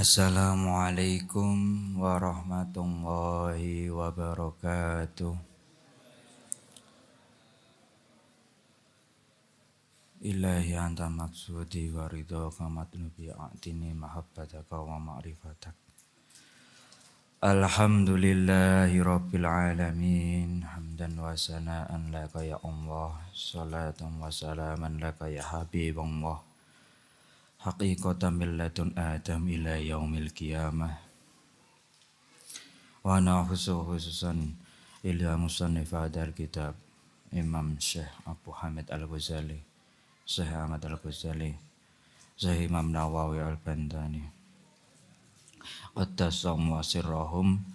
Assalamualaikum warahmatullahi wabarakatuh. Ilahi anta maksudi wa ridhaka matlubi a'tini mahabbataka wa ma'rifatak. Alhamdulillahi rabbil alamin. Hamdan wa sana'an laka ya Allah. Salatan wa salaman laka ya Habibullah. Haqiqatan min ladun Adam ila yaumil qiyamah. Wa nahsu khususan ila musannif hadal kitab Imam Syekh Abu Hamid Al-Ghazali, Syekh Ahmad Al-Ghazali, Syekh Imam Nawawi Al-Bantani. Qaddasahum wa sirrahum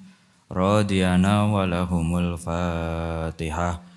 radiyana wa lahumul Fatihah.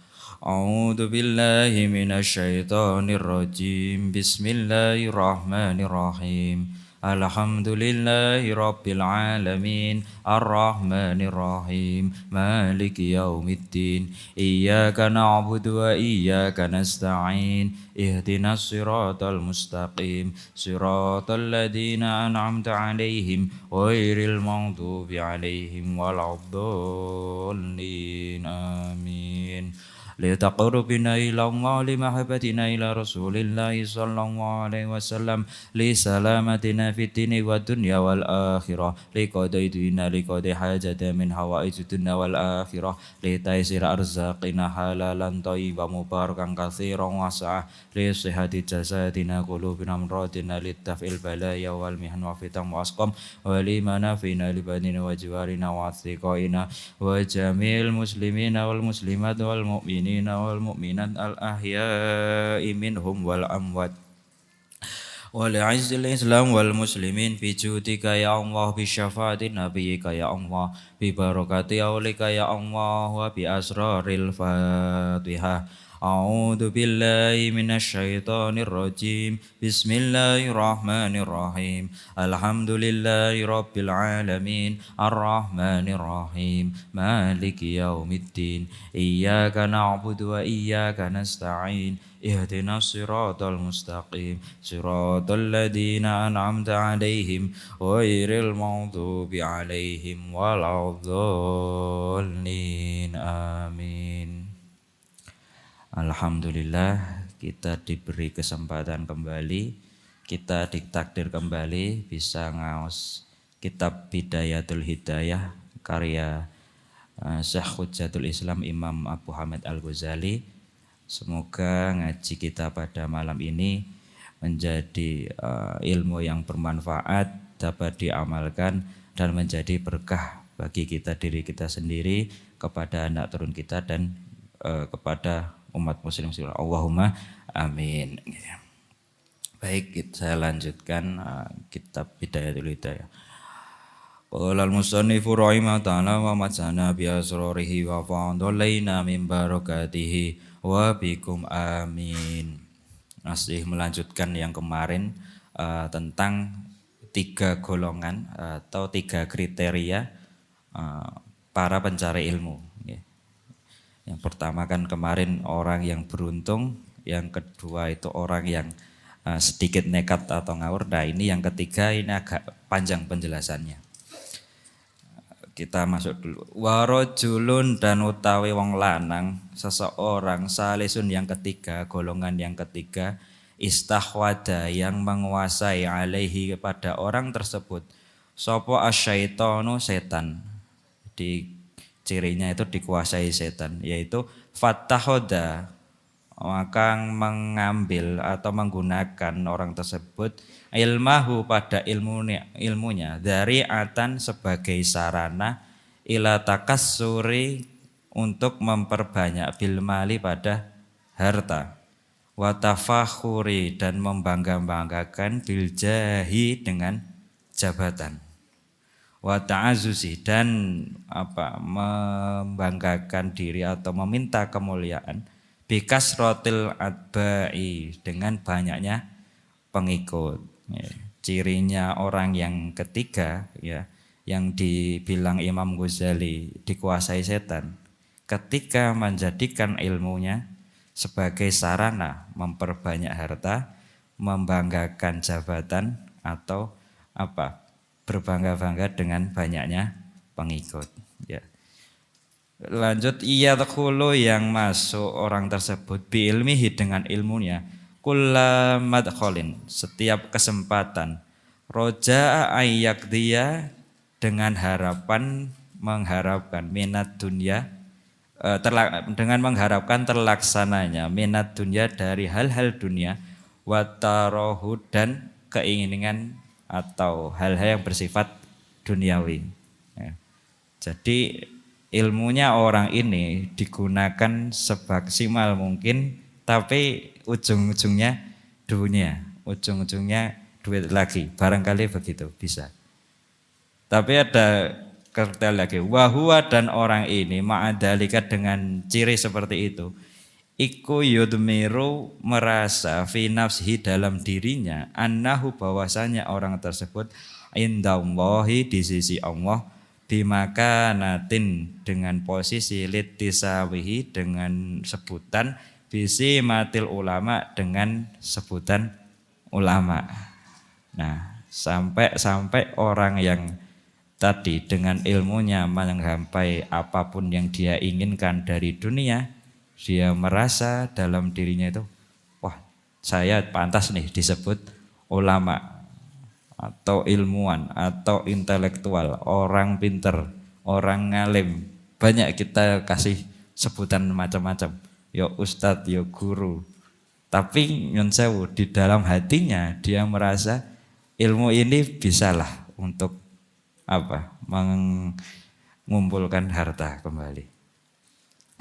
A'udzu billahi minasy syaithanir rajim. Bismillahirrahmanirrahim. Alhamdulillahi rabbil alamin. Arrahmanir rahim. Maliki yaumiddin. Iyyaka na'budu wa iyyaka nasta'in. Ihdinas siratal mustaqim. Siratal ladzina an'amta 'alaihim ghairil maghdubi 'alaihim waladdallin. Amin. Litaqarrubina ila Allah limahabbatina ila Rasulillah sallallahu alaihi wasallam li salamatina fid dini wad dunya wal akhirah li qadaidina li qadai hajata min hawaijid dunya wal akhirah li taisir arzaqina halalan thayyiban mubarakan katsiran wasi'ah li sihhati jasadina qulubina amradina li taf'il balaya wal mihan wa fitan wa asqam wa li manafina li badina wa jiwarina wa athiqaina wa jamil muslimina wal muslimat wal mu'minin wal mu'minat al ahya'i minhum wal amwat wa li'izzil islam wal muslimin bi judika ya Allah bi syafaati nabiyyika ya Allah bi barakati aulika ya Allah wa bi asraril Fatihah. A'udzu billahi minasy syaithanir rajim. Bismillahirrahmanirrahim. Alhamdulillahi rabbil alamin. Arrahmanir rahim. Maliki yaumiddin. Iyyaka na'budu wa iyyaka nasta'in. Ihdinas siratal mustaqim. Siratal ladzina an'amta 'alaihim ghairil maghdubi 'alaihim waladdallin. Amin. Alhamdulillah kita diberi kesempatan kembali, kita ditakdir kembali bisa ngaos kitab Bidayatul Hidayah karya Syekh Hujjatul Islam Imam Abu Hamid Al-Ghazali. Semoga ngaji kita pada malam ini menjadi ilmu yang bermanfaat, dapat diamalkan dan menjadi berkah bagi kita, diri kita sendiri, kepada anak turun kita dan kepada umat muslim seluruh. Allahumma amin. Baik, saya lanjutkan kitab Bidayatul Hidayah. Qala al-musannifu rahimahullah ta'ala wa matsana bi asrarihi wa fa'dalaina min barakatihi wa bikum amin. Masih melanjutkan yang kemarin tentang 3 golongan atau 3 kriteria para pencari ilmu. Yang pertama kan kemarin orang yang beruntung, yang kedua itu orang yang sedikit nekat atau ngawur. Nah ini yang ketiga, ini agak panjang penjelasannya. Kita masuk dulu. Warajulun dan utawi wong lanang, seseorang salisun yang ketiga, golongan yang ketiga, istahwada yang menguasai alaihi kepada orang tersebut, sopo asyaitonu setan. Cirinya itu dikuasai setan, yaitu fatahoda, maka mengambil atau menggunakan orang tersebut ilmahu pada ilmunya dari atan sebagai sarana ila takassuri untuk memperbanyak bil mali pada harta, watafakhuri dan membangga-banggakan bil jahi dengan jabatan, wa ta'azuzi dan membanggakan diri atau meminta kemuliaan, bikasrotil atba'i dengan banyaknya pengikut. Cirinya orang yang ketiga ya, yang dibilang Imam Ghazali dikuasai setan, ketika menjadikan ilmunya sebagai sarana memperbanyak harta, membanggakan jabatan atau berbangga-bangga dengan banyaknya pengikut. Ya. Lanjut, ia takhulu yang masuk orang tersebut bi ilmihi dengan ilmunya kulla madkhalin setiap kesempatan roja ayak dia dengan harapan mengharapkan minat dunia dengan mengharapkan terlaksananya minat dunia dari hal-hal dunia watarohu dan keinginan atau hal-hal yang bersifat duniawi. Ya. Jadi ilmunya orang ini digunakan semaksimal mungkin, tapi ujung-ujungnya dunia, ujung-ujungnya duit lagi, barangkali begitu bisa. Tapi ada kata lagi, wahua dan orang ini ma'adhalika dengan ciri seperti itu, iku yudmiru merasa fi nafsihi dalam dirinya, annahu bahwasanya orang tersebut indallahi di sisi Allah bimakanatin dengan posisi litisawihi dengan sebutan bisi matil ulama dengan sebutan ulama. Nah, sampai orang yang tadi dengan ilmunya menggapai apapun yang dia inginkan dari dunia, dia merasa dalam dirinya itu, wah, saya pantas nih disebut ulama atau ilmuwan atau intelektual, orang pinter, orang ngalim. Banyak kita kasih sebutan macam-macam. Ya ustadz, ya guru. Tapi nyun sewu, di dalam hatinya dia merasa ilmu ini bisalah untuk apa? Mengumpulkan harta kembali.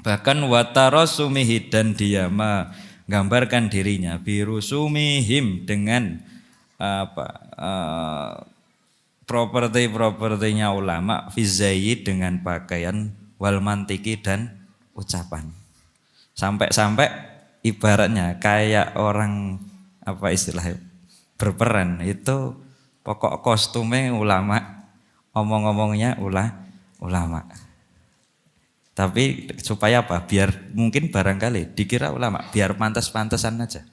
Bahkan watarasumihi dan dia menggambarkan dirinya birusumihim dengan properti-propertinya ulama fizayyi dengan pakaian wal mantiki dan ucapan. Sampai ibaratnya kayak orang apa istilahnya berperan itu pokok kostumnya ulama, omong-omongnya ulama. Tapi supaya apa? Biar mungkin barangkali dikira ulama, biar pantas-pantasan aja.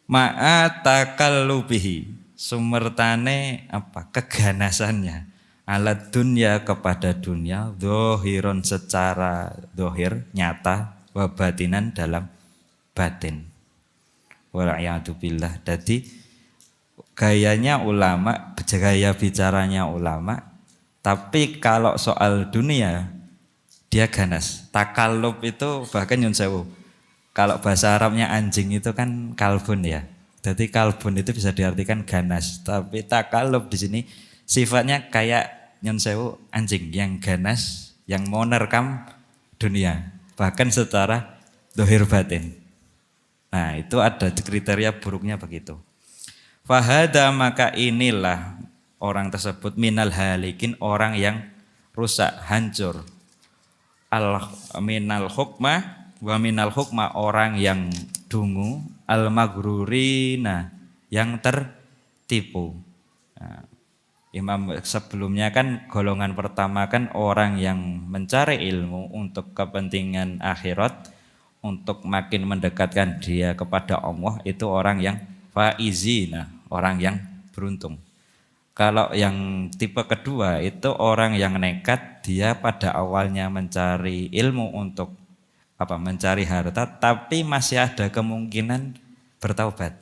Ma'a takallubihi sumertane apa keganasannya alat dunia kepada dunia dohiron secara dohir nyata wabatinan dalam batin wala'iyatubillah. Jadi gayanya ulama, gaya bicaranya ulama, tapi kalau soal dunia dia ganas. Takallub itu bahkan nyun sewu, kalau bahasa Arabnya anjing itu kan kalbun ya. Jadi kalbun itu bisa diartikan ganas. Tapi takallub di sini sifatnya kayak nyun sewu anjing yang ganas, yang mau nerekam dunia. Bahkan secara dohir batin. Nah itu ada kriteria buruknya begitu. Fahada maka inilah orang tersebut minal halikin orang yang rusak, hancur. Minal hukmah wa minal hukma orang yang dungu, al magrurina yang tertipu. Nah, Imam sebelumnya kan golongan pertama kan orang yang mencari ilmu untuk kepentingan akhirat, untuk makin mendekatkan dia kepada Allah, itu orang yang faizina, orang yang beruntung. Kalau yang tipe kedua itu orang yang nekat, dia pada awalnya mencari ilmu untuk mencari harta, tapi masih ada kemungkinan bertaubat.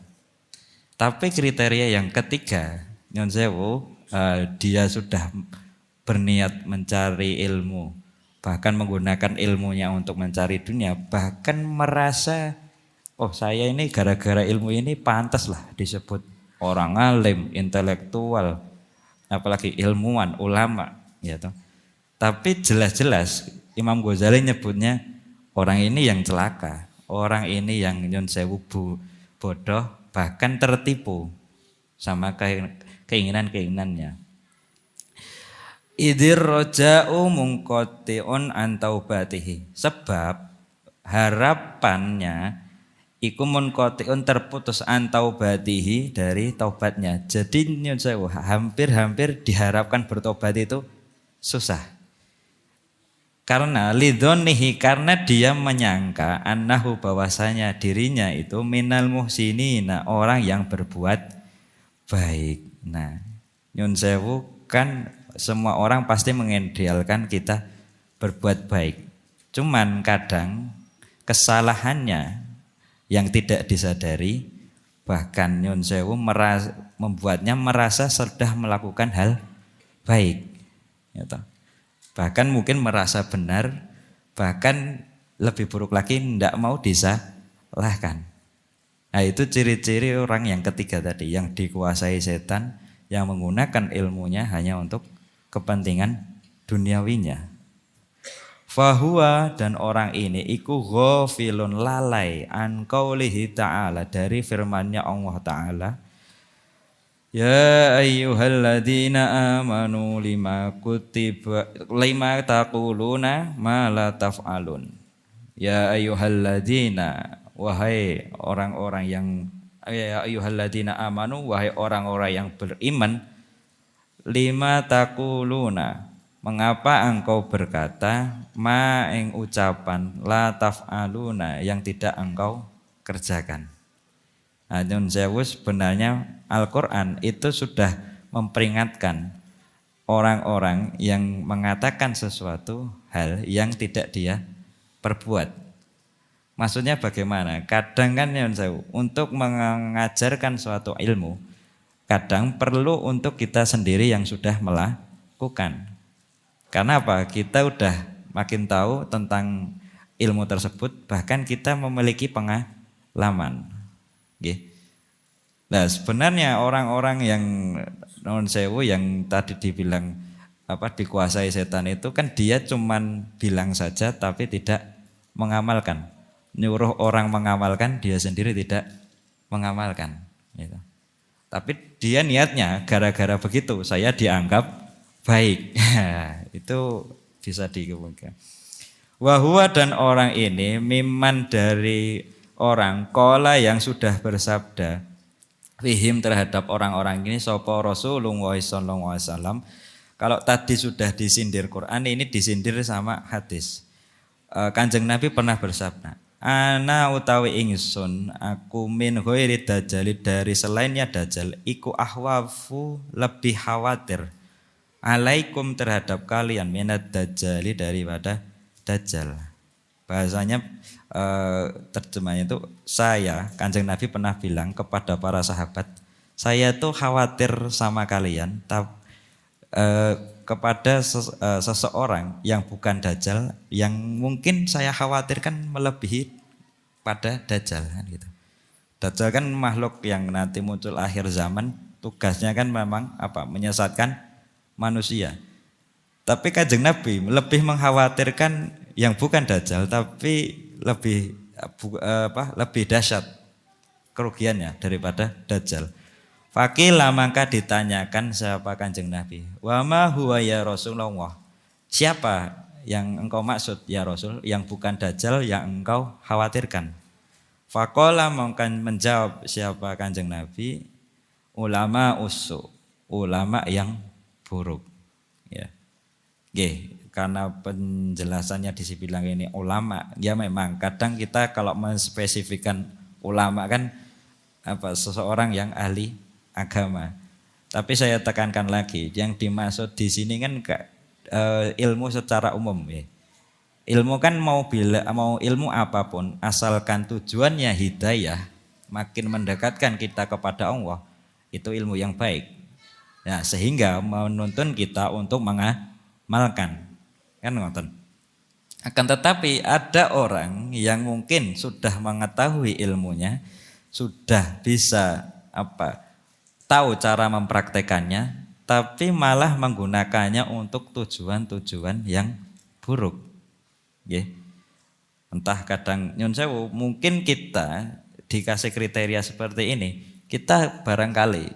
Tapi kriteria yang ketiga, nyun sewu, dia sudah berniat mencari ilmu, bahkan menggunakan ilmunya untuk mencari dunia, bahkan merasa, oh saya ini gara-gara ilmu ini pantas lah disebut orang alim, intelektual, apalagi ilmuwan, ulama, ya toh. Tapi jelas-jelas Imam Ghazali nyebutnya orang ini yang celaka, orang ini yang nyun sewu bodoh, bahkan tertipu sama keinginan-keinginannya. Idzir roja'u mungqati'un an taubatihi. Sebab harapannya iku munqati'un terputus an taubatihi dari taubatnya. Jadi nyun sewu hampir-hampir diharapkan bertobat itu susah. Karena lidhonihi, karena dia menyangka annahu bahwasanya dirinya itu minal muhsinina, orang yang berbuat baik. Nah, nyun sewu kan semua orang pasti mengidealkan kita berbuat baik. Cuman kadang kesalahannya yang tidak disadari bahkan nyun sewu membuatnya merasa sudah melakukan hal baik. Gitu. Bahkan mungkin merasa benar, bahkan lebih buruk lagi tidak mau disalahkan. Nah itu ciri-ciri orang yang ketiga tadi, yang dikuasai setan, yang menggunakan ilmunya hanya untuk kepentingan duniawinya. Fahuwa, dan orang ini iku ghafilun, lalai an qaulihi ta'ala, dari firman-Nya Allah Ta'ala. Ya ayyuhalladzina amanu lima taquluna ma la taf'alun. Ya ayyuhalladzina, wahai orang-orang yang ya ayyuhalladzina amanu, wahai orang-orang yang beriman, lima taquluna, mengapa engkau berkata ma ing ucapan la taf'aluna, yang tidak engkau kerjakan. Nah, nyun sewu, sebenarnya Al-Quran itu sudah memperingatkan orang-orang yang mengatakan sesuatu hal yang tidak dia perbuat. Maksudnya bagaimana? Kadang kan nyun sewu, untuk mengajarkan suatu ilmu, kadang perlu untuk kita sendiri yang sudah melakukan. Karena apa? Kita udah makin tahu tentang ilmu tersebut, bahkan kita memiliki pengalaman. Nah sebenarnya orang-orang yang non sewu yang tadi dibilang dikuasai setan itu kan dia cuman bilang saja tapi tidak mengamalkan. Nyuruh orang mengamalkan, dia sendiri tidak mengamalkan. Gitu. Tapi dia niatnya gara-gara begitu saya dianggap baik. Itu bisa dikembangkan. Wahwa, dan orang ini miman, dari orang kola yang sudah bersabda fihim, terhadap orang-orang ini sapa Rasulullah sallallahu alaihi wasallam. Kalau tadi sudah disindir Quran, ini disindir sama hadis. Kanjeng Nabi pernah bersabda, ana utawi ingsun aku min ghairi dajjal, dari selainnya dajjal, iku ahwafu, lebih khawatir, alaikum, terhadap kalian, minad dajjali, daripada dajjal. Bahasanya terjemahnya itu, saya, Kanjeng Nabi pernah bilang kepada para sahabat, saya tuh khawatir sama kalian kepada seseorang yang bukan dajjal, yang mungkin saya khawatirkan melebihi pada dajjal kan gitu. Dajjal kan makhluk yang nanti muncul akhir zaman, tugasnya kan memang menyesatkan manusia. Tapi Kanjeng Nabi lebih mengkhawatirkan yang bukan dajjal, tapi lebih dahsyat kerugiannya daripada dajjal. Faqila, maka ditanyakan siapa Kanjeng Nabi, wa ma huwa ya Rasulullah, siapa yang engkau maksud ya Rasul, yang bukan dajjal yang engkau khawatirkan. Faqala, maka menjawab siapa Kanjeng Nabi, ulama usu, ulama yang buruk. Ya. Karena penjelasannya dibilang ini ulama, ya memang kadang kita kalau menspesifikkan ulama kan seseorang yang ahli agama. Tapi saya tekankan lagi, yang dimaksud di sini kan ilmu secara umum ya. Ilmu kan mau ilmu apapun, asalkan tujuannya hidayah, makin mendekatkan kita kepada Allah, itu ilmu yang baik. Nah, sehingga menuntun kita untuk mengamalkan. Kan ngoten. Akan tetapi ada orang yang mungkin sudah mengetahui ilmunya, sudah bisa tahu cara mempraktekannya, tapi malah menggunakannya untuk tujuan-tujuan yang buruk. Entah kadang nyun sewu, mungkin kita dikasih kriteria seperti ini, kita barangkali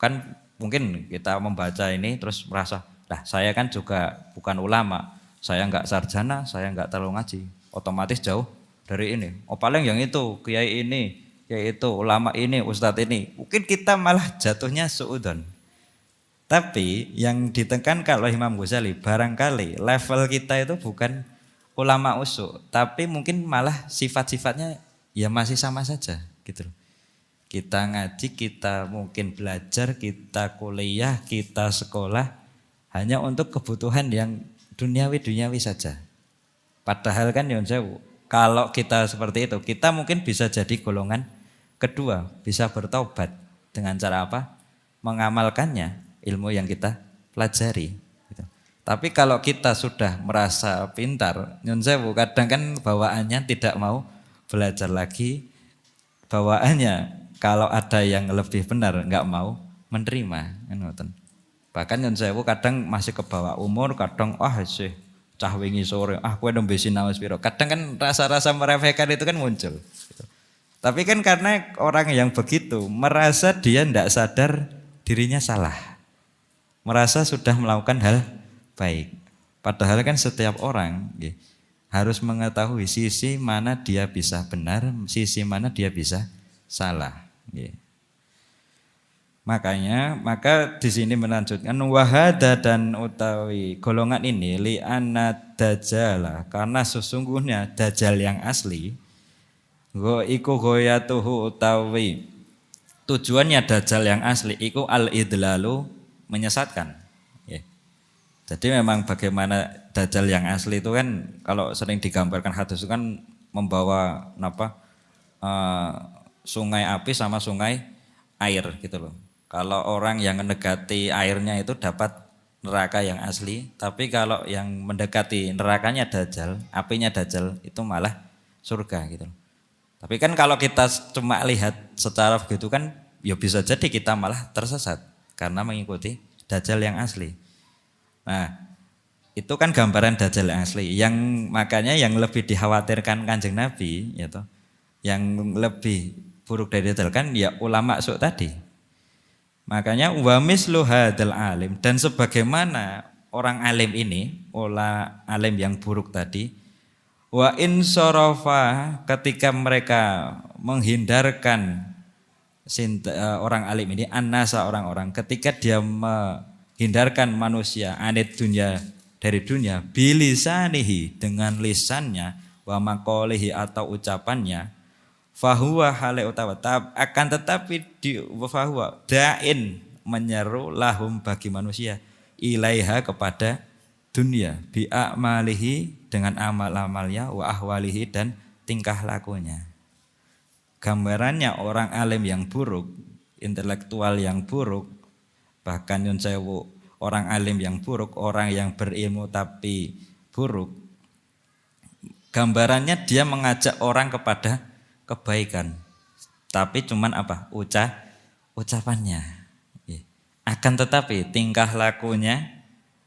kan mungkin kita membaca ini terus merasa, saya kan juga bukan ulama, saya enggak sarjana, saya enggak terlalu ngaji, otomatis jauh dari ini. Paling yang itu, kiai ini, kiai itu, ulama ini, ustadz ini. Mungkin kita malah jatuhnya suudon. Tapi yang ditekankan oleh Imam Ghazali, barangkali level kita itu bukan ulama usuk, tapi mungkin malah sifat-sifatnya ya masih sama saja gitu. Kita ngaji, kita mungkin belajar, kita kuliah, kita sekolah hanya untuk kebutuhan yang duniawi saja. Padahal kan nyun sewu, kalau kita seperti itu, kita mungkin bisa jadi golongan kedua, bisa bertobat dengan cara apa? Mengamalkannya ilmu yang kita pelajari. Gitu. Tapi kalau kita sudah merasa pintar, nyun sewu, kadang kan bawaannya tidak mau belajar lagi, bawaannya kalau ada yang lebih benar nggak mau menerima. Bahkan nyun sewu kadang masih ke bawah umur, kadang sih cah wingi sore, kowe nembe sinau piro. Kadang kan rasa-rasa meremehkan itu kan muncul. Gitu. Tapi kan karena orang yang begitu merasa dia tidak sadar dirinya salah. Merasa sudah melakukan hal baik. Padahal kan setiap orang harus mengetahui sisi mana dia bisa benar, sisi mana dia bisa salah. Maka di sini melanjutkan wahada dan utawi golongan ini li anna dajjal, karena sesungguhnya dajjal yang asli iku goyatuhu utawi tujuannya dajjal yang asli iku al-idlalu, menyesatkan. Jadi memang bagaimana dajjal yang asli itu kan kalau sering digambarkan hadis itu kan membawa sungai api sama sungai air gitu loh. Kalau orang yang mendekati airnya itu dapat neraka yang asli, tapi kalau yang mendekati nerakanya dajjal, apinya dajjal itu malah surga gitu loh. Tapi kan kalau kita cuma lihat secara begitu kan ya bisa jadi kita malah tersesat karena mengikuti dajjal yang asli. Nah, itu kan gambaran dajjal yang asli. Yang makanya yang lebih dikhawatirkan Kanjeng Nabi yaitu yang lebih buruk dari dajjal kan ya ulama suk tadi. Makanya wa mislu hadzal alim, dan sebagaimana orang alim ini, alim yang buruk tadi, wa in sarafa, ketika mereka menghindarkan orang alim ini, annasa orang-orang, ketika dia menghindarkan manusia anit dunia, dari dunia, bilisanihi, dengan lisannya, wa maqalihi atau ucapannya, fahuwa hale utawa akan tetapi di fahuwa da'in, menyeru lahum bagi manusia ilaiha, kepada dunia, bi'amalihi, dengan amal-amalnya, wa ahwalihi, dan tingkah lakunya. Gambarannya orang alim yang buruk, intelektual yang buruk, bahkan nyun sewu orang alim yang buruk, orang yang berilmu tapi buruk, gambarannya dia mengajak orang kepada kebaikan, tapi cuman apa? Ucapannya. Akan tetapi tingkah lakunya,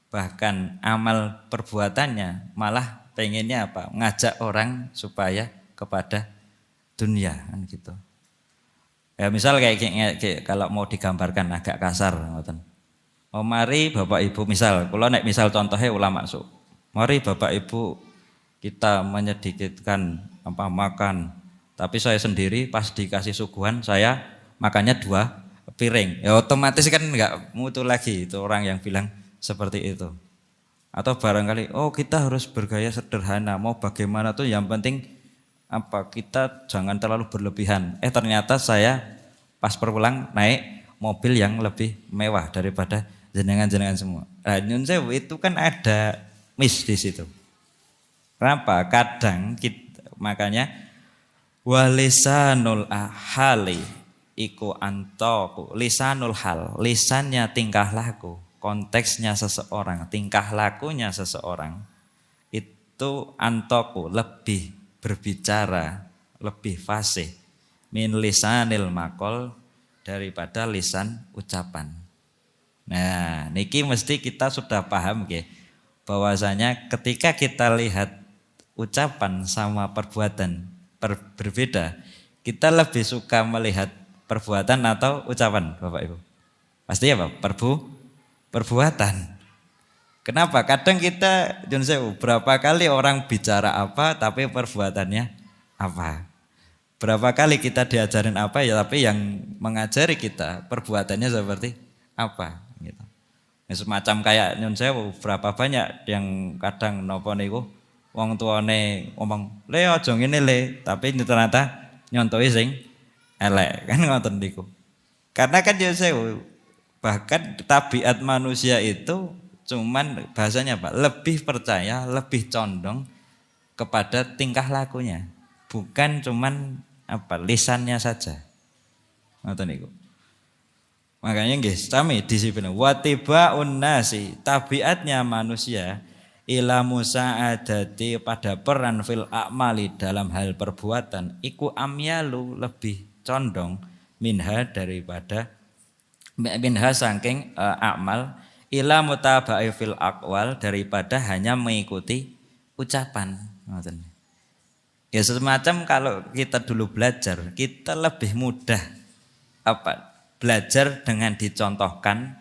bahkan amal perbuatannya malah pengennya apa? Ngajak orang supaya kepada dunia kan gitu. Ya misal kayak kalau mau digambarkan agak kasar, ngoten. Oh mari Bapak Ibu, misal kalau naik misal contohnya ulama masuk. Mari Bapak Ibu kita menyedikitkan makan. Tapi saya sendiri pas dikasih suguhan saya makannya 2 piring. Ya otomatis kan enggak mutu lagi itu orang yang bilang seperti itu. Atau barangkali kita harus bergaya sederhana, mau bagaimana tuh yang penting kita jangan terlalu berlebihan. Ternyata saya pas pulang naik mobil yang lebih mewah daripada jenengan-jenengan semua. Nah, nyun sewu itu kan ada miss di situ. Kenapa? Kadang makanya walisanul hali iku antoku, lisanul hal, lisannya tingkah laku, konteksnya seseorang, tingkah lakunya seseorang itu antoku, lebih berbicara, lebih fasih min lisanil makol, daripada lisan ucapan. Nah niki mesti kita sudah paham bahwasanya ketika kita lihat ucapan sama perbuatan berbeda, kita lebih suka melihat perbuatan atau ucapan, Bapak Ibu? Pasti ya Pak, perbuatan. Kenapa? Kadang kita berapa kali orang bicara apa tapi perbuatannya apa. Berapa kali kita diajarin apa ya tapi yang mengajari kita perbuatannya seperti apa gitu. Semacam kayak nyun sewu, berapa banyak yang kadang nopo niku wong tuane ngomong, "Le aja ngene le," tapi ternyata nyontohi sing elek kan ngoten niku. Karena kan ya sewu, bahkan tabiat manusia itu cuman bahasanya apa? Lebih percaya, lebih condong kepada tingkah lakunya, bukan cuman apa lisannya saja. Ngoten niku. Makanya nggih sami disiplin watibaun nasi, tabiatnya manusia ila musaadati pada peran fil a'mali dalam hal perbuatan iku amyalu lebih condong minha daripada minha saking amal ila mutaba'i fil aqwal daripada hanya mengikuti ucapan. Ngoten. Ya semacam kalau kita dulu belajar, kita lebih mudah apa? Belajar dengan dicontohkan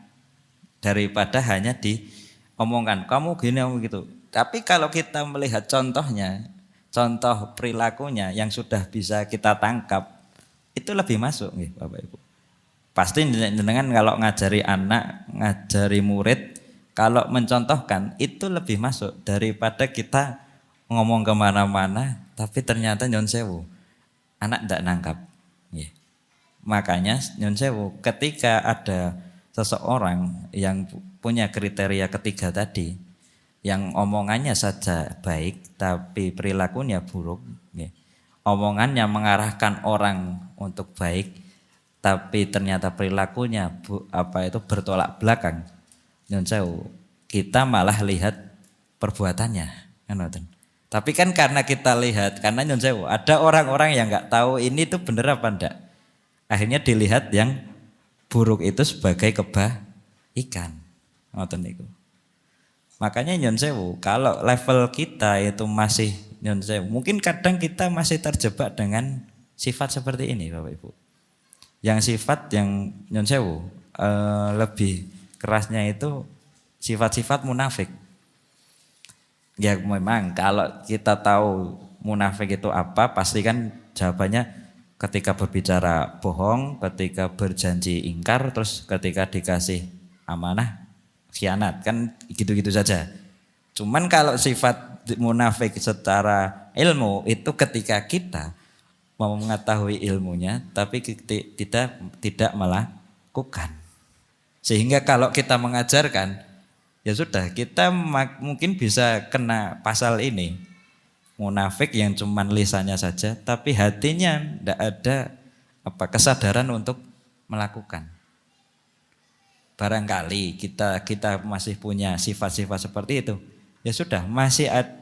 daripada hanya diomongkan. Kamu gini, kamu gitu. Tapi kalau kita melihat contohnya, contoh perilakunya yang sudah bisa kita tangkap, itu lebih masuk nih Bapak Ibu. Pasti jenengan kalau ngajari anak, ngajari murid, kalau mencontohkan itu lebih masuk daripada kita ngomong kemana-mana, tapi ternyata nyon sewu, anak tidak nangkap. Makanya nyon sewu, ketika ada seseorang yang punya kriteria ketiga tadi, yang omongannya saja baik tapi perilakunya buruk, omongannya mengarahkan orang untuk baik tapi ternyata perilakunya bertolak belakang, nyon sewu, kita malah lihat perbuatannya, kan? Tapi kan karena kita lihat, karena nyon sewu, ada orang-orang yang nggak tahu ini tuh bener apa enggak. Akhirnya dilihat yang buruk itu sebagai kebaikan. Ngoten niku. Makanya nyon sewu, kalau level kita itu masih nyon sewu, mungkin kadang kita masih terjebak dengan sifat seperti ini Bapak Ibu. Yang sifat yang nyon sewu lebih kerasnya itu sifat-sifat munafik. Ya memang kalau kita tahu munafik itu apa, pasti kan jawabannya ketika berbicara bohong, ketika berjanji ingkar, terus ketika dikasih amanah khianat, kan gitu-gitu saja. Cuman kalau sifat munafik secara ilmu itu ketika kita mau mengetahui ilmunya tapi kita tidak melakukan. Sehingga kalau kita mengajarkan, ya sudah kita mungkin bisa kena pasal ini. Munafik yang cuman lisannya saja tapi hatinya tidak ada kesadaran untuk melakukan. Barangkali kita masih punya sifat-sifat seperti itu. Ya sudah,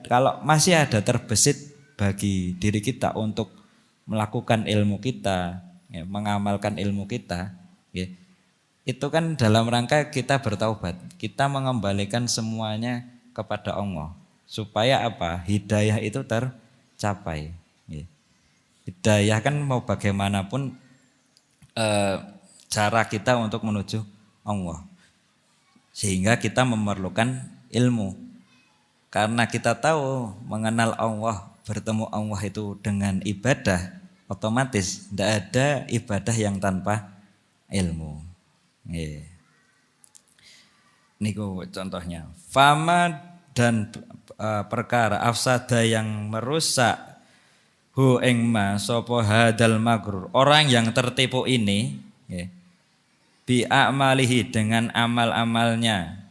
kalau masih ada terbesit bagi diri kita untuk melakukan ilmu kita, ya, mengamalkan ilmu kita, ya, itu kan dalam rangka kita bertaubat, kita mengembalikan semuanya kepada Allah. Supaya apa? Hidayah itu tercapai. Hidayah kan mau bagaimanapun cara kita untuk menuju Allah. Sehingga kita memerlukan ilmu. Karena kita tahu mengenal Allah, bertemu Allah itu dengan ibadah, otomatis tidak ada ibadah yang tanpa ilmu. Niku contohnya. Fama dan perkara afsada yang merusak hu ing ma sapa hadal magrur, orang yang tertipu ini bi amalihi dengan amal-amalnya,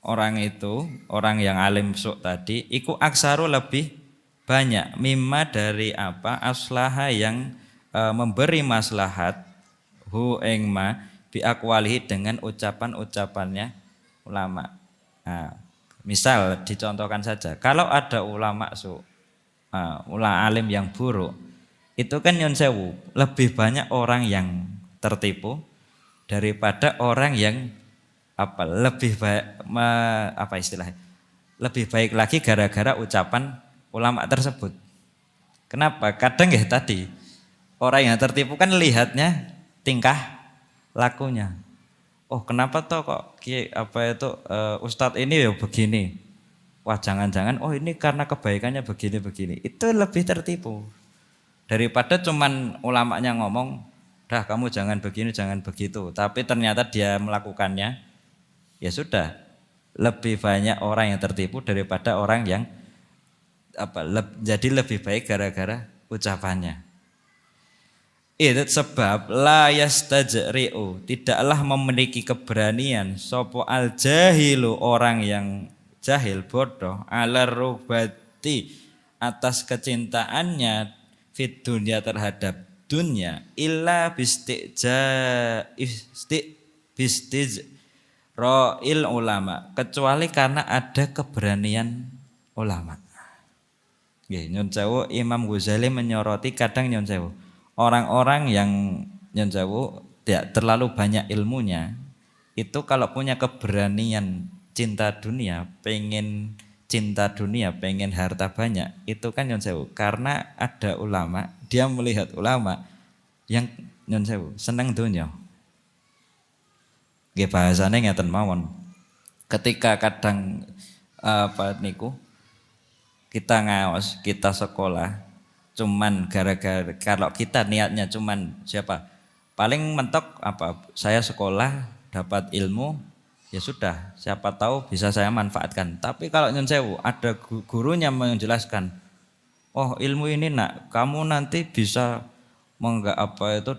orang itu, orang yang alim sok tadi iku aksaru lebih banyak mimma dari apa aslaha yang memberi maslahat hu ing ma bi aqwalihi dengan ucapan-ucapannya ulama. Nah, misal dicontohkan saja, kalau ada ulama alim yang buruk, itu kan nyon sewu, lebih banyak orang yang tertipu daripada orang yang lebih baik lebih baik lagi gara-gara ucapan ulama tersebut. Kenapa? Kadang ya tadi orang yang tertipu kan lihatnya tingkah lakunya. Oh kenapa toh kok Ustadz ini ya begini. Wah jangan-jangan ini karena kebaikannya begini-begini. Itu lebih tertipu daripada cuman ulamanya ngomong, dah kamu jangan begini jangan begitu. Tapi ternyata dia melakukannya, ya sudah. Lebih banyak orang yang tertipu daripada orang yang jadi lebih baik gara-gara ucapannya. Itu sebab la yastajri'u, tidaklah memiliki keberanian sopo al jahilu, orang yang jahil bodoh, ala rubati, atas kecintaannya fit dunia, terhadap dunia, illa ra'il ulama, kecuali karena ada keberanian ulama. Nggih, nyun sewu, Imam Ghazali menyoroti kadang nyun sewu, orang-orang yang nyun sewu tidak terlalu banyak ilmunya, itu kalau punya keberanian cinta dunia, pengen harta banyak, itu kan nyun sewu karena ada ulama, dia melihat ulama yang nyun sewu seneng dunia. Nggih, bahasane ngeten mawon. Ketika kadang kita ngaos, kita sekolah cuman gara-gara, kalau kita niatnya cuman siapa? Paling mentok saya sekolah dapat ilmu, ya sudah, siapa tahu bisa saya manfaatkan. Tapi kalau nyun sewu ada gurunya menjelaskan, oh ilmu ini nak, kamu nanti bisa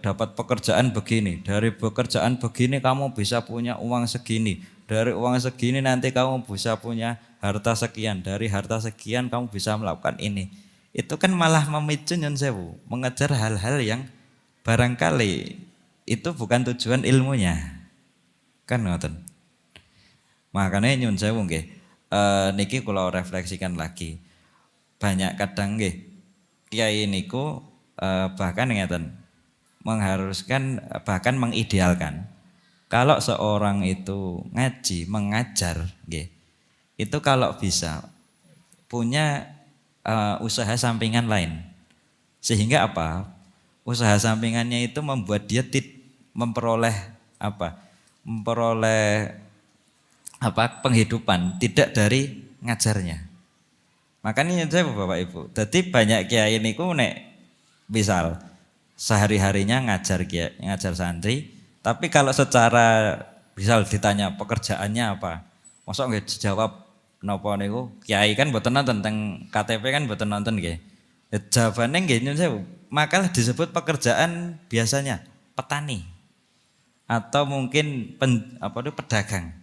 dapat pekerjaan begini, dari pekerjaan begini kamu bisa punya uang segini, dari uang segini nanti kamu bisa punya harta sekian, dari harta sekian kamu bisa melakukan ini. Itu kan malah memicu nyun sewu mengejar hal-hal yang barangkali itu bukan tujuan ilmunya, kan ngoten. Makanya nyun sewu nggih, niki kula refleksikan lagi, banyak kadang nggih kiai niku bahkan ngeten mengharuskan, bahkan mengidealkan kalau seorang itu ngaji, mengajar nggih, itu kalau bisa punya usaha sampingan lain, sehingga usaha sampingannya itu membuat dia memperoleh penghidupan tidak dari ngajarnya. Makanya saya Bapak Ibu, jadi banyak kiai niku nek misal sehari-harinya ngajar santri, tapi kalau secara misal ditanya pekerjaannya apa, masa nggak dijawab napa niku, kiai kan mboten nonton tentang KTP kan mboten nonton nggih. Jawabane nggih nyun sewu, makalah disebut pekerjaan biasanya petani atau mungkin pedagang.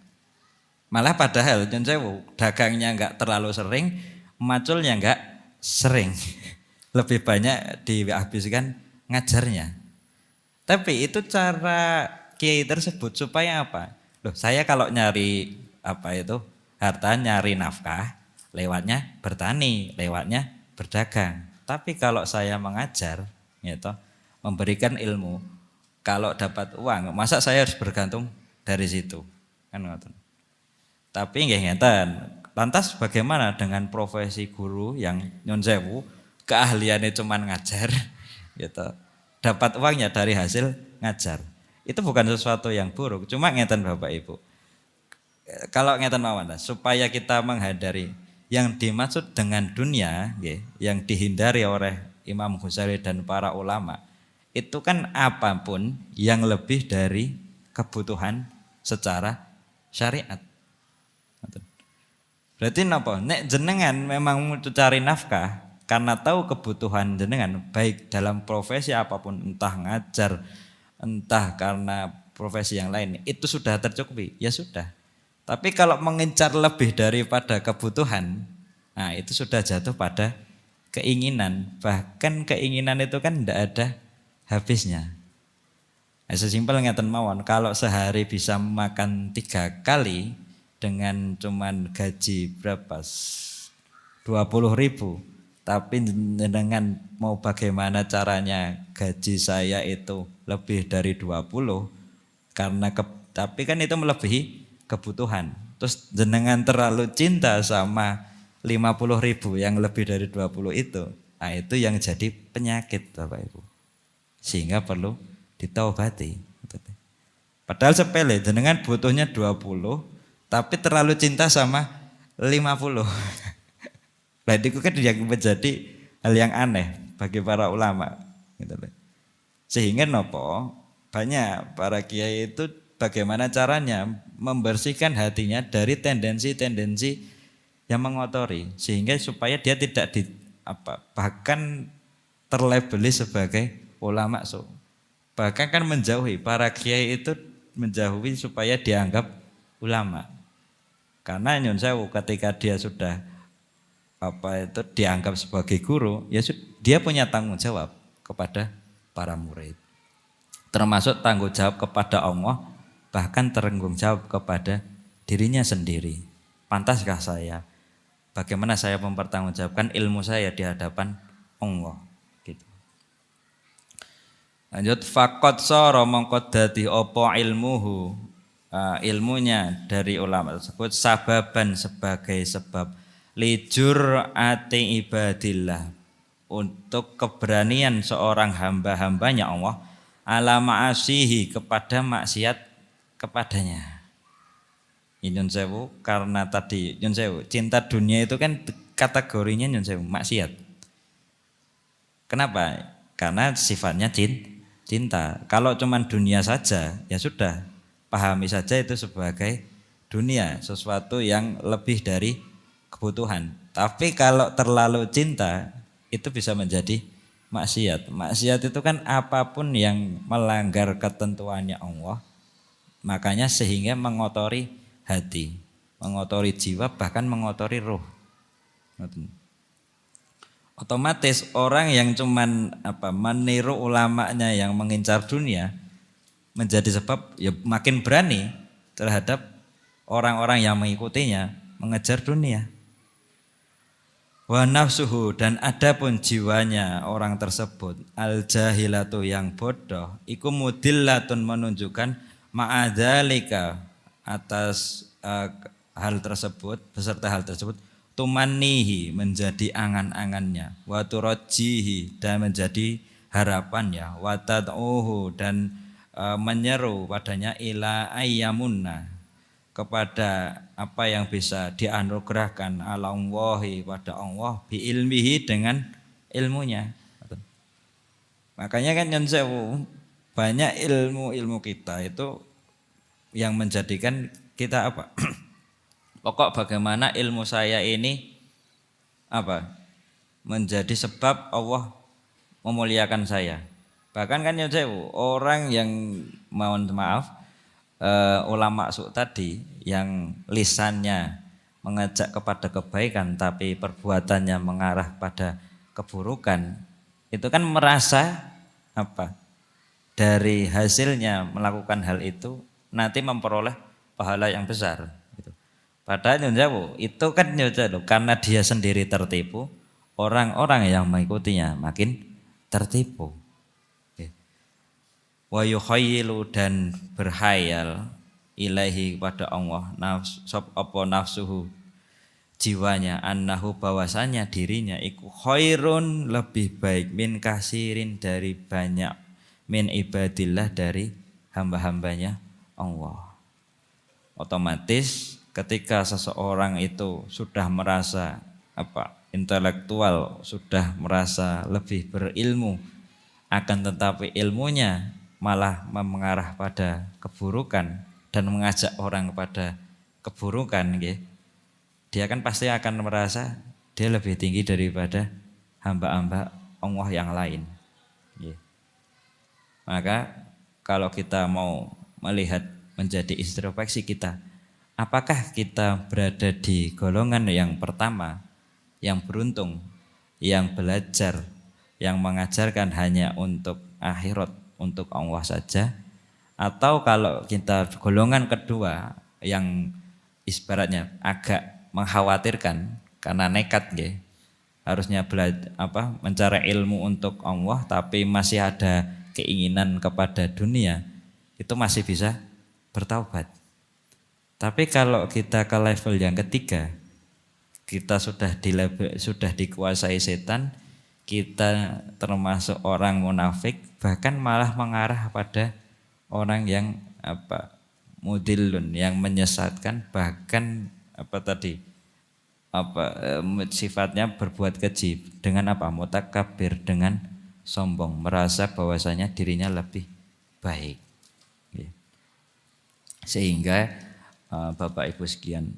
Malah padahal nyun sewu dagangnya enggak terlalu sering, maculnya enggak sering. Lebih banyak dihabiskan ngajarnya. Tapi itu cara kiai tersebut supaya apa? Loh, saya kalau nyari harta, nyari nafkah, lewatnya bertani, lewatnya berdagang. Tapi kalau saya mengajar, gitu, memberikan ilmu, kalau dapat uang, masa saya harus bergantung dari situ? Kan ngoten. Tapi nggih ngeten. Lantas bagaimana dengan profesi guru yang nyun sewu keahliannya cuman ngajar, gitu. Dapat uangnya dari hasil ngajar. Itu bukan sesuatu yang buruk, cuma ngeten Bapak Ibu. Kalau ngeten mawon, supaya kita menghindari yang dimaksud dengan dunia, yang dihindari oleh Imam Ghazali dan para ulama, itu kan apapun yang lebih dari kebutuhan secara syariat. Berarti napa? Nek jenengan memang cari nafkah karena tahu kebutuhan jenengan, baik dalam profesi apapun, entah ngajar, entah karena profesi yang lain, itu sudah tercukupi, ya sudah. Tapi kalau mengincar lebih daripada kebutuhan, nah itu sudah jatuh pada keinginan. Bahkan keinginan itu kan tidak ada habisnya. Nah, sesimpel ngeten mawon, kalau sehari bisa makan 3 kali dengan cuman gaji berapa? 20.000. Tapi dengan mau bagaimana caranya gaji saya itu lebih dari 20, tapi kan itu melebihi kebutuhan. Terus jenengan terlalu cinta sama 50.000 yang lebih dari 20 itu. Nah itu yang jadi penyakit Bapak Ibu. Sehingga perlu ditaubati. Padahal sepele, jenengan butuhnya 20 tapi terlalu cinta sama 50. Nah itu kan yang menjadi hal yang aneh bagi para ulama. Sehingga banyak para kiai itu bagaimana caranya membersihkan hatinya dari tendensi-tendensi yang mengotori, sehingga supaya dia tidak bahkan terlabeli sebagai ulama Bahkan kan menjauhi, para kiai itu menjauhi supaya dianggap ulama. Karena nyun sewu ketika dia sudah dianggap sebagai guru, ya dia punya tanggung jawab kepada para murid. Termasuk tanggung jawab kepada Allah, bahkan tanggung jawab kepada dirinya sendiri. Pantaskah saya? Bagaimana saya mempertanggungjawabkan ilmu saya di hadapan Allah? Gitu. Lanjut, faqad sara mongko dadi apa ilmuhu, ilmunya dari ulama tersebut sababan sebagai sebab lijur ati ibadillah, untuk keberanian seorang hamba-hambanya Allah ala ma'asihi, kepada maksiat kepadanya. Nyun sewu, karena tadi nyun sewu cinta dunia itu kan kategorinya nyun sewu maksiat. Kenapa? Karena sifatnya cinta. Kalau cuman dunia saja ya sudah, pahami saja itu sebagai dunia, sesuatu yang lebih dari kebutuhan. Tapi kalau terlalu cinta itu bisa menjadi maksiat. Maksiat itu kan apapun yang melanggar ketentuannya Allah, makanya sehingga mengotori hati, mengotori jiwa, bahkan mengotori roh. Otomatis orang yang cuman meniru ulamanya yang mengincar dunia menjadi sebab ya makin berani terhadap orang-orang yang mengikutinya mengejar dunia. Wa nafsuhu, dan adapun jiwanya orang tersebut al jahilatu yang bodoh iku mudillatun, menunjukkan ma'adzalika, atas hal tersebut, beserta hal tersebut tumanihi, menjadi angan-angannya, wa turajjihi, dan menjadi harapannya, wa tad'uhu, dan menyeru padanya ila ayyamunna, kepada apa yang bisa dianugerahkan alallahi, pada Allah, bi ilmihi, dengan ilmunya. Makanya kan nyun sewu, banyak ilmu-ilmu kita itu yang menjadikan kita pokok bagaimana ilmu saya ini menjadi sebab Allah memuliakan saya. Bahkan kan nyun sewu, orang yang mohon maaf ulama suk tadi yang lisannya mengajak kepada kebaikan tapi perbuatannya mengarah pada keburukan, itu kan merasa dari hasilnya melakukan hal itu nanti memperoleh pahala yang besar. Padahal itu kan karena dia sendiri tertipu, orang-orang yang mengikutinya makin tertipu. Wa yukhayyilu, dan berhayal ilaihi, kepada Allah, nafsuhu, jiwanya, annahu, bahwasanya dirinya iku khairun, lebih baik, min kasirin, dari banyak, min ibadillah, dari hamba-hambanya Allah. Otomatis ketika seseorang itu sudah merasa intelektual, sudah merasa lebih berilmu, akan tetapi ilmunya malah mengarah pada keburukan dan mengajak orang kepada keburukan, dia kan pasti akan merasa dia lebih tinggi daripada hamba-hamba Allah yang lain. Maka kalau kita mau melihat, menjadi introspeksi kita, apakah kita berada di golongan yang pertama, yang beruntung, yang belajar, yang mengajarkan hanya untuk akhirat, untuk Allah saja, atau kalau kita golongan kedua yang ibaratnya agak mengkhawatirkan karena nekat, harusnya mencari ilmu untuk Allah tapi masih ada keinginan kepada dunia, itu masih bisa bertaubat. Tapi kalau kita ke level yang ketiga, kita sudah dikuasai setan, kita termasuk orang munafik, bahkan malah mengarah pada orang yang mudillun, yang menyesatkan, bahkan sifatnya berbuat keji dengan mutakabir, dengan sombong, merasa bahwasanya dirinya lebih baik. Sehingga Bapak Ibu sekalian,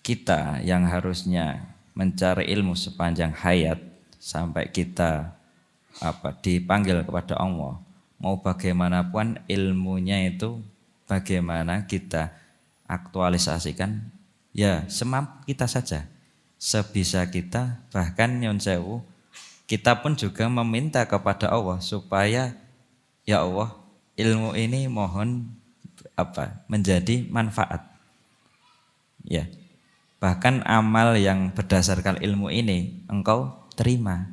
kita yang harusnya mencari ilmu sepanjang hayat sampai kita dipanggil kepada Allah, mau bagaimanapun ilmunya itu bagaimana kita aktualisasikan ya semampu kita saja, sebisa kita. Bahkan nyun sewu, kita pun juga meminta kepada Allah supaya ya Allah ilmu ini mohon menjadi manfaat. Ya. Bahkan amal yang berdasarkan ilmu ini engkau terima.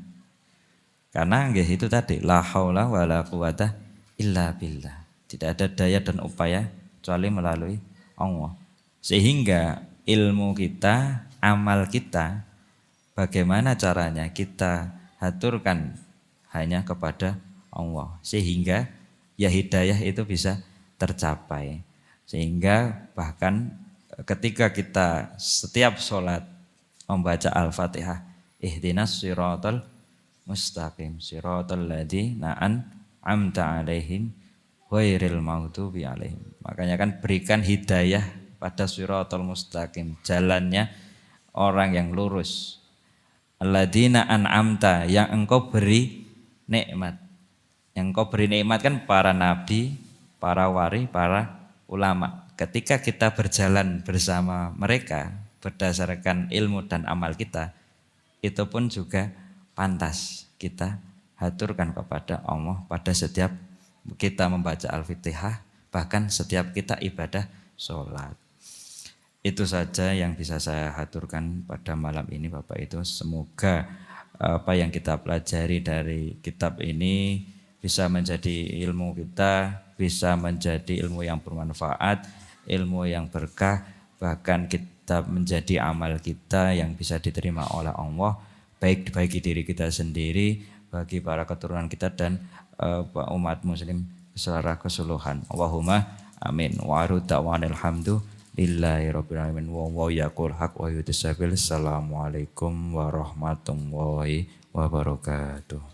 Karena itu tadi la haula wala quwata illa billah. Tidak ada daya dan upaya kecuali melalui Allah. Sehingga ilmu kita, amal kita, bagaimana caranya kita haturkan hanya kepada Allah. Sehingga ya hidayah itu bisa tercapai. Sehingga bahkan ketika kita setiap sholat membaca Al-Fatihah, ihdinas siratal mustaqim, siratal ladzina an'amta alaihim ghairil maghdubi alaihim. Makanya kan berikan hidayah pada siratal mustaqim, jalannya orang yang lurus. Alladzina an'amta, yang engkau beri nikmat. Yang engkau beri nikmat kan para nabi, para wali, para ulama. Ketika kita berjalan bersama mereka berdasarkan ilmu dan amal kita, itu pun juga pantas kita haturkan kepada Allah pada setiap kita membaca Al-Fatihah, bahkan setiap kita ibadah sholat. Itu saja yang bisa saya haturkan pada malam ini Bapak itu. Semoga apa yang kita pelajari dari kitab ini bisa menjadi ilmu kita, bisa menjadi ilmu yang bermanfaat, ilmu yang berkah, bahkan kita menjadi amal kita yang bisa diterima oleh Allah, baik bagi diri kita sendiri, bagi para keturunan kita dan umat muslim secara keseluruhan. Allahumma amin. Wa a'udzu'anil hamdu lillahi rabbil alamin. Wa yaqul haq wa yudisabil. Assalamualaikum warahmatullahi wabarakatuh.